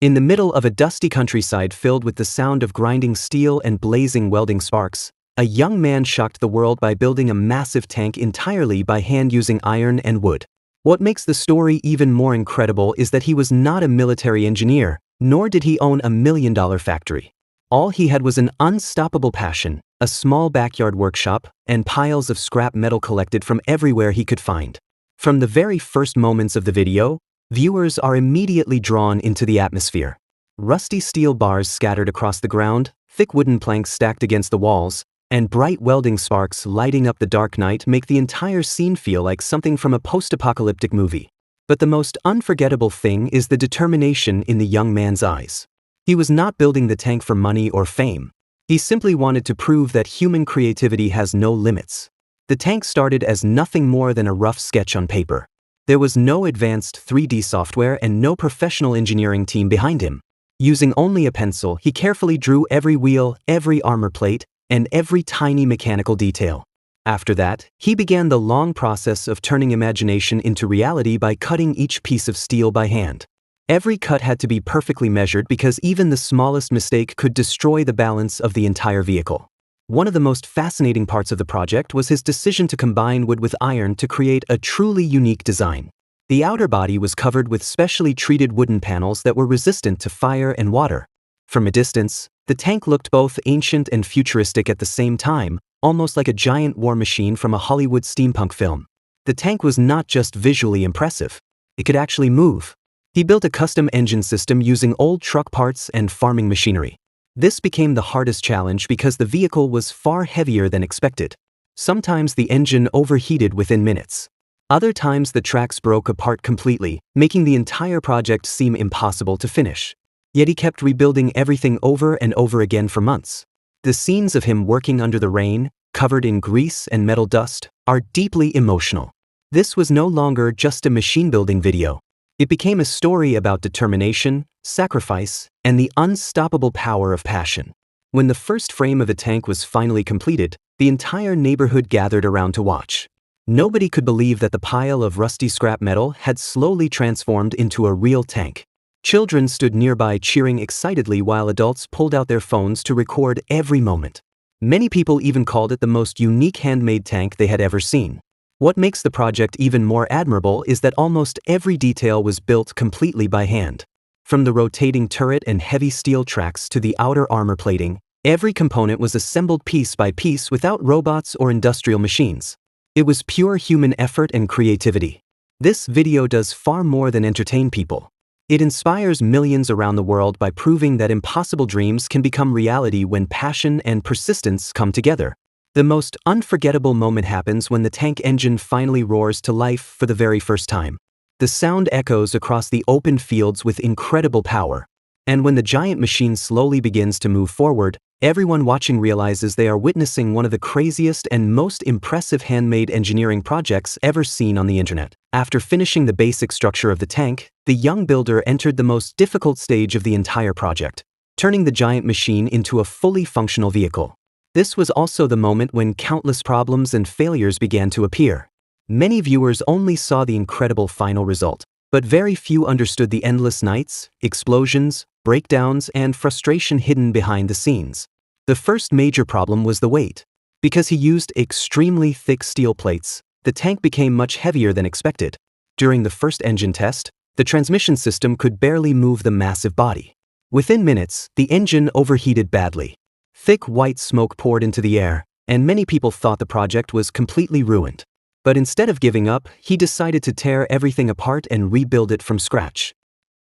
In the middle of a dusty countryside filled with the sound of grinding steel and blazing welding sparks, a young man shocked the world by building a massive tank entirely by hand using iron and wood. What makes the story even more incredible is that he was not a military engineer, nor did he own a $1 million factory. All he had was an unstoppable passion, a small backyard workshop, and piles of scrap metal collected from everywhere he could find. From the very first moments of the video, viewers are immediately drawn into the atmosphere. Rusty steel bars scattered across the ground, thick wooden planks stacked against the walls, and bright welding sparks lighting up the dark night make the entire scene feel like something from a post-apocalyptic movie. But the most unforgettable thing is the determination in the young man's eyes. He was not building the tank for money or fame. He simply wanted to prove that human creativity has no limits. The tank started as nothing more than a rough sketch on paper. There was no advanced 3D software and no professional engineering team behind him. Using only a pencil, he carefully drew every wheel, every armor plate, and every tiny mechanical detail. After that, he began the long process of turning imagination into reality by cutting each piece of steel by hand. Every cut had to be perfectly measured because even the smallest mistake could destroy the balance of the entire vehicle. One of the most fascinating parts of the project was his decision to combine wood with iron to create a truly unique design. The outer body was covered with specially treated wooden panels that were resistant to fire and water. From a distance, the tank looked both ancient and futuristic at the same time, almost like a giant war machine from a Hollywood steampunk film. The tank was not just visually impressive. It could actually move. He built a custom engine system using old truck parts and farming machinery. This became the hardest challenge because the vehicle was far heavier than expected. Sometimes the engine overheated within minutes. Other times the tracks broke apart completely, making the entire project seem impossible to finish. Yet he kept rebuilding everything over and over again for months. The scenes of him working under the rain, covered in grease and metal dust, are deeply emotional. This was no longer just a machine-building video. It became a story about determination, sacrifice, and the unstoppable power of passion. When the first frame of the tank was finally completed, the entire neighborhood gathered around to watch. Nobody could believe that the pile of rusty scrap metal had slowly transformed into a real tank. Children stood nearby cheering excitedly while adults pulled out their phones to record every moment. Many people even called it the most unique handmade tank they had ever seen. What makes the project even more admirable is that almost every detail was built completely by hand. From the rotating turret and heavy steel tracks to the outer armor plating, every component was assembled piece by piece without robots or industrial machines. It was pure human effort and creativity. This video does far more than entertain people. It inspires millions around the world by proving that impossible dreams can become reality when passion and persistence come together. The most unforgettable moment happens when the tank engine finally roars to life for the very first time. The sound echoes across the open fields with incredible power. And when the giant machine slowly begins to move forward, everyone watching realizes they are witnessing one of the craziest and most impressive handmade engineering projects ever seen on the internet. After finishing the basic structure of the tank, the young builder entered the most difficult stage of the entire project, turning the giant machine into a fully functional vehicle. This was also the moment when countless problems and failures began to appear. Many viewers only saw the incredible final result, but very few understood the endless nights, explosions, breakdowns, and frustration hidden behind the scenes. The first major problem was the weight. Because he used extremely thick steel plates, the tank became much heavier than expected. During the first engine test, the transmission system could barely move the massive body. Within minutes, the engine overheated badly. Thick white smoke poured into the air, and many people thought the project was completely ruined. But instead of giving up, he decided to tear everything apart and rebuild it from scratch.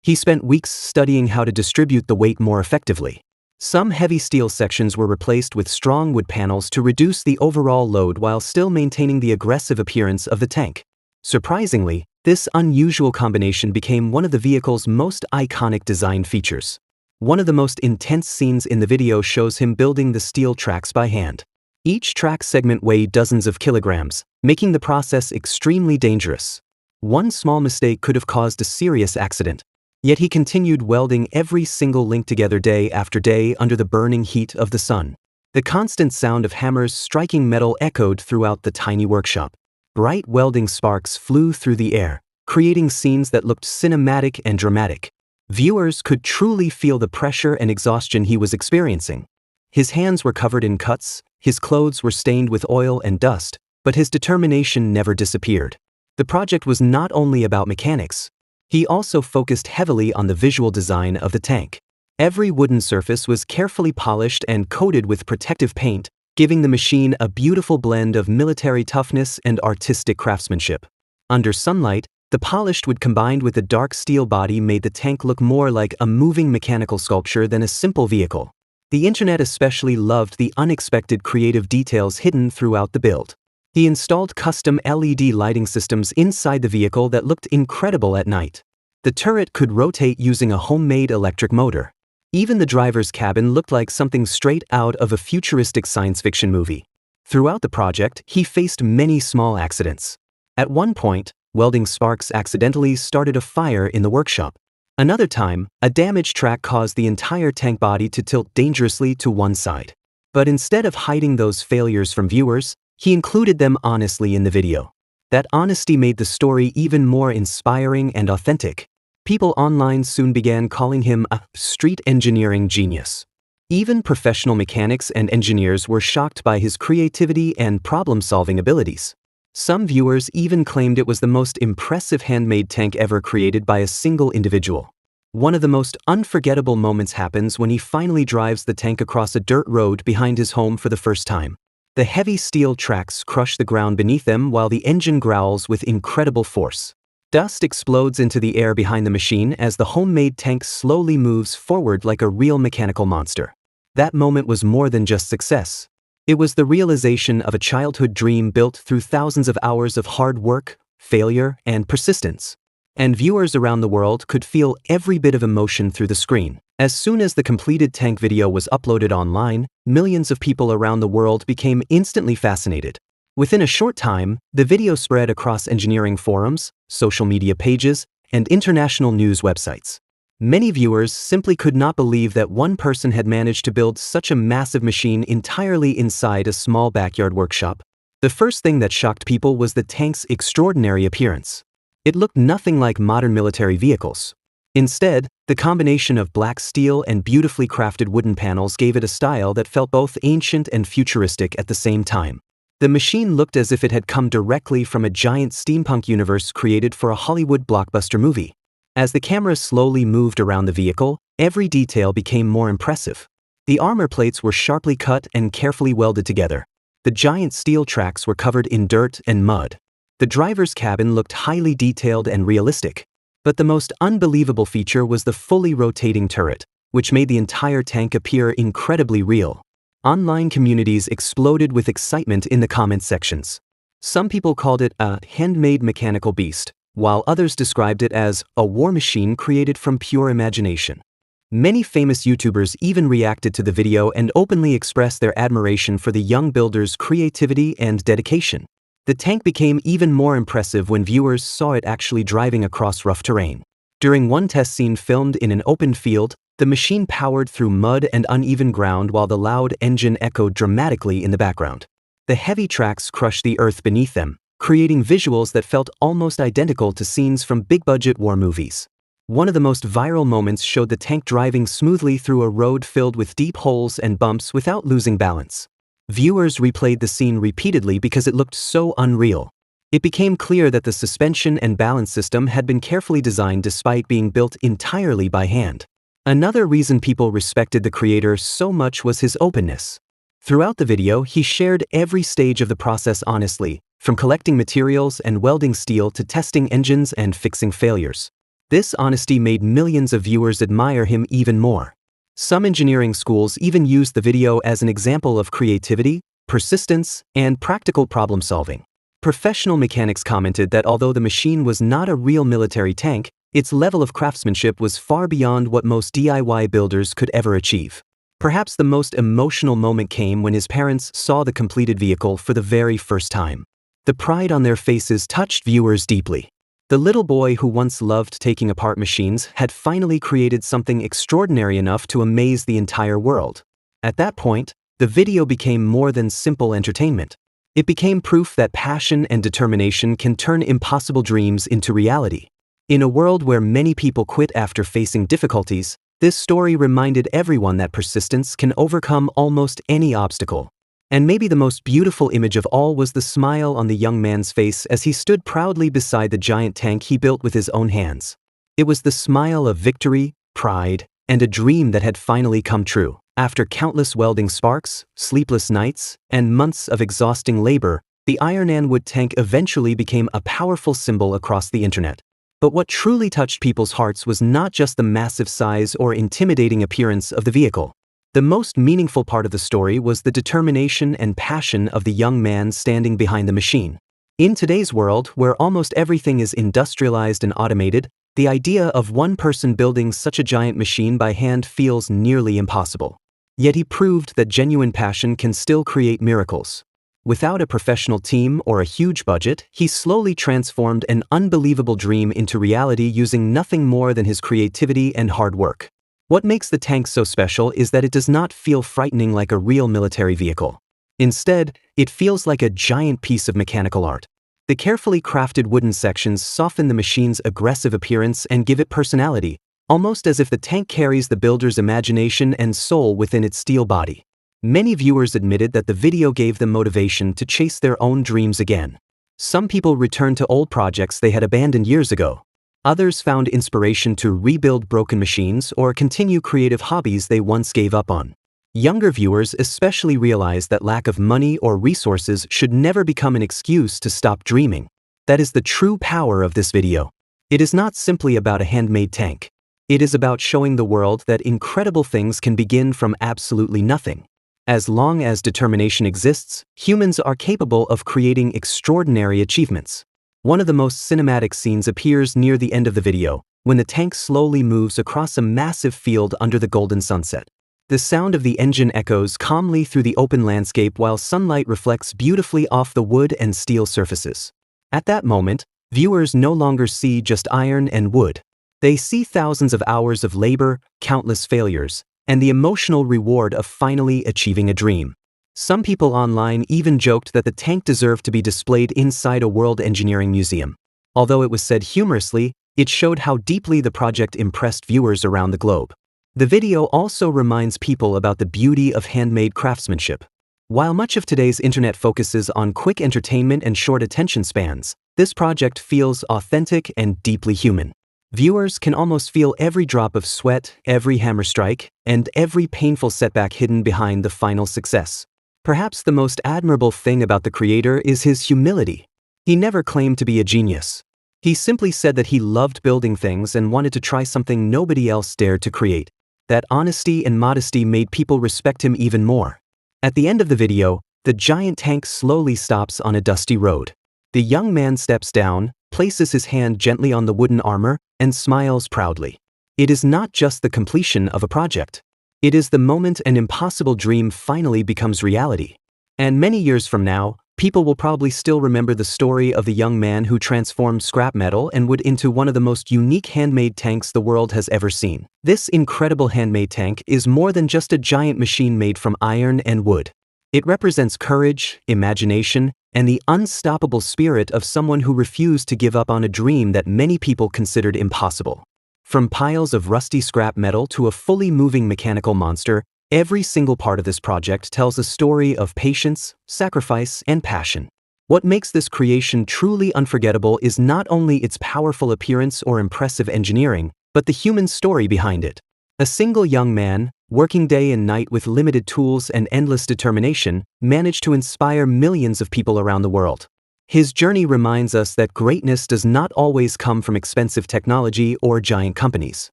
He spent weeks studying how to distribute the weight more effectively. Some heavy steel sections were replaced with strong wood panels to reduce the overall load while still maintaining the aggressive appearance of the tank. Surprisingly, this unusual combination became one of the vehicle's most iconic design features. One of the most intense scenes in the video shows him building the steel tracks by hand. Each track segment weighed dozens of kilograms, making the process extremely dangerous. One small mistake could have caused a serious accident. Yet he continued welding every single link together day after day under the burning heat of the sun. The constant sound of hammers striking metal echoed throughout the tiny workshop. Bright welding sparks flew through the air, creating scenes that looked cinematic and dramatic. Viewers could truly feel the pressure and exhaustion he was experiencing. His hands were covered in cuts, his clothes were stained with oil and dust, but his determination never disappeared. The project was not only about mechanics. He also focused heavily on the visual design of the tank. Every wooden surface was carefully polished and coated with protective paint, giving the machine a beautiful blend of military toughness and artistic craftsmanship. Under sunlight, the polished wood combined with the dark steel body made the tank look more like a moving mechanical sculpture than a simple vehicle. The internet especially loved the unexpected creative details hidden throughout the build. He installed custom LED lighting systems inside the vehicle that looked incredible at night. The turret could rotate using a homemade electric motor. Even the driver's cabin looked like something straight out of a futuristic science fiction movie. Throughout the project, he faced many small accidents. At one point, welding sparks accidentally started a fire in the workshop. Another time, a damaged track caused the entire tank body to tilt dangerously to one side. But instead of hiding those failures from viewers, he included them honestly in the video. That honesty made the story even more inspiring and authentic. People online soon began calling him a street engineering genius. Even professional mechanics and engineers were shocked by his creativity and problem-solving abilities. Some viewers even claimed it was the most impressive handmade tank ever created by a single individual. One of the most unforgettable moments happens when he finally drives the tank across a dirt road behind his home for the first time. The heavy steel tracks crush the ground beneath them while the engine growls with incredible force. Dust explodes into the air behind the machine as the homemade tank slowly moves forward like a real mechanical monster. That moment was more than just success. It was the realization of a childhood dream built through thousands of hours of hard work, failure, and persistence. And viewers around the world could feel every bit of emotion through the screen. As soon as the completed tank video was uploaded online, millions of people around the world became instantly fascinated. Within a short time, the video spread across engineering forums, social media pages, and international news websites. Many viewers simply could not believe that one person had managed to build such a massive machine entirely inside a small backyard workshop. The first thing that shocked people was the tank's extraordinary appearance. It looked nothing like modern military vehicles. Instead, the combination of black steel and beautifully crafted wooden panels gave it a style that felt both ancient and futuristic at the same time. The machine looked as if it had come directly from a giant steampunk universe created for a Hollywood blockbuster movie. As the camera slowly moved around the vehicle, every detail became more impressive. The armor plates were sharply cut and carefully welded together. The giant steel tracks were covered in dirt and mud. The driver's cabin looked highly detailed and realistic. But the most unbelievable feature was the fully rotating turret, which made the entire tank appear incredibly real. Online communities exploded with excitement in the comment sections. Some people called it a handmade mechanical beast, while others described it as a war machine created from pure imagination. Many famous YouTubers even reacted to the video and openly expressed their admiration for the young builder's creativity and dedication. The tank became even more impressive when viewers saw it actually driving across rough terrain. During one test scene filmed in an open field, the machine powered through mud and uneven ground while the loud engine echoed dramatically in the background. The heavy tracks crushed the earth beneath them, creating visuals that felt almost identical to scenes from big-budget war movies. One of the most viral moments showed the tank driving smoothly through a road filled with deep holes and bumps without losing balance. Viewers replayed the scene repeatedly because it looked so unreal. It became clear that the suspension and balance system had been carefully designed despite being built entirely by hand. Another reason people respected the creator so much was his openness. Throughout the video, he shared every stage of the process honestly, from collecting materials and welding steel to testing engines and fixing failures. This honesty made millions of viewers admire him even more. Some engineering schools even used the video as an example of creativity, persistence, and practical problem solving. Professional mechanics commented that although the machine was not a real military tank, its level of craftsmanship was far beyond what most DIY builders could ever achieve. Perhaps the most emotional moment came when his parents saw the completed vehicle for the very first time. The pride on their faces touched viewers deeply. The little boy who once loved taking apart machines had finally created something extraordinary enough to amaze the entire world. At that point, the video became more than simple entertainment. It became proof that passion and determination can turn impossible dreams into reality. In a world where many people quit after facing difficulties, this story reminded everyone that persistence can overcome almost any obstacle. And maybe the most beautiful image of all was the smile on the young man's face as he stood proudly beside the giant tank he built with his own hands. It was the smile of victory, pride, and a dream that had finally come true. After countless welding sparks, sleepless nights, and months of exhausting labor, the iron and wood tank eventually became a powerful symbol across the internet. But what truly touched people's hearts was not just the massive size or intimidating appearance of the vehicle. The most meaningful part of the story was the determination and passion of the young man standing behind the machine. In today's world, where almost everything is industrialized and automated, the idea of one person building such a giant machine by hand feels nearly impossible. Yet he proved that genuine passion can still create miracles. Without a professional team or a huge budget, he slowly transformed an unbelievable dream into reality using nothing more than his creativity and hard work. What makes the tank so special is that it does not feel frightening like a real military vehicle. Instead, it feels like a giant piece of mechanical art. The carefully crafted wooden sections soften the machine's aggressive appearance and give it personality, almost as if the tank carries the builder's imagination and soul within its steel body. Many viewers admitted that the video gave them motivation to chase their own dreams again. Some people returned to old projects they had abandoned years ago. Others found inspiration to rebuild broken machines or continue creative hobbies they once gave up on. Younger viewers especially realized that lack of money or resources should never become an excuse to stop dreaming. That is the true power of this video. It is not simply about a handmade tank. It is about showing the world that incredible things can begin from absolutely nothing. As long as determination exists, humans are capable of creating extraordinary achievements. One of the most cinematic scenes appears near the end of the video, when the tank slowly moves across a massive field under the golden sunset. The sound of the engine echoes calmly through the open landscape while sunlight reflects beautifully off the wood and steel surfaces. At that moment, viewers no longer see just iron and wood. They see thousands of hours of labor, countless failures, and the emotional reward of finally achieving a dream. Some people online even joked that the tank deserved to be displayed inside a World Engineering Museum. Although it was said humorously, it showed how deeply the project impressed viewers around the globe. The video also reminds people about the beauty of handmade craftsmanship. While much of today's internet focuses on quick entertainment and short attention spans, this project feels authentic and deeply human. Viewers can almost feel every drop of sweat, every hammer strike, and every painful setback hidden behind the final success. Perhaps the most admirable thing about the creator is his humility. He never claimed to be a genius. He simply said that he loved building things and wanted to try something nobody else dared to create. That honesty and modesty made people respect him even more. At the end of the video, the giant tank slowly stops on a dusty road. The young man steps down, places his hand gently on the wooden armor, and smiles proudly. It is not just the completion of a project. It is the moment an impossible dream finally becomes reality. And many years from now, people will probably still remember the story of the young man who transformed scrap metal and wood into one of the most unique handmade tanks the world has ever seen. This incredible handmade tank is more than just a giant machine made from iron and wood. It represents courage, imagination, and the unstoppable spirit of someone who refused to give up on a dream that many people considered impossible. From piles of rusty scrap metal to a fully moving mechanical monster, every single part of this project tells a story of patience, sacrifice, and passion. What makes this creation truly unforgettable is not only its powerful appearance or impressive engineering, but the human story behind it. A single young man, working day and night with limited tools and endless determination, managed to inspire millions of people around the world. His journey reminds us that greatness does not always come from expensive technology or giant companies.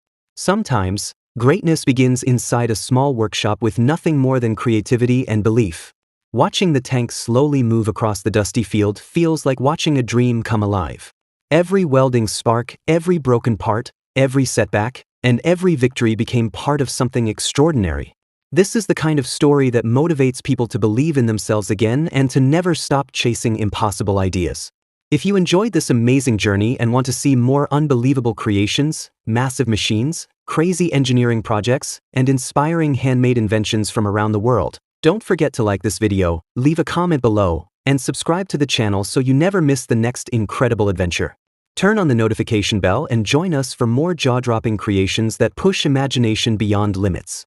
Sometimes, greatness begins inside a small workshop with nothing more than creativity and belief. Watching the tank slowly move across the dusty field feels like watching a dream come alive. Every welding spark, every broken part, every setback, and every victory became part of something extraordinary. This is the kind of story that motivates people to believe in themselves again and to never stop chasing impossible ideas. If you enjoyed this amazing journey and want to see more unbelievable creations, massive machines, crazy engineering projects, and inspiring handmade inventions from around the world, don't forget to like this video, leave a comment below, and subscribe to the channel so you never miss the next incredible adventure. Turn on the notification bell and join us for more jaw-dropping creations that push imagination beyond limits.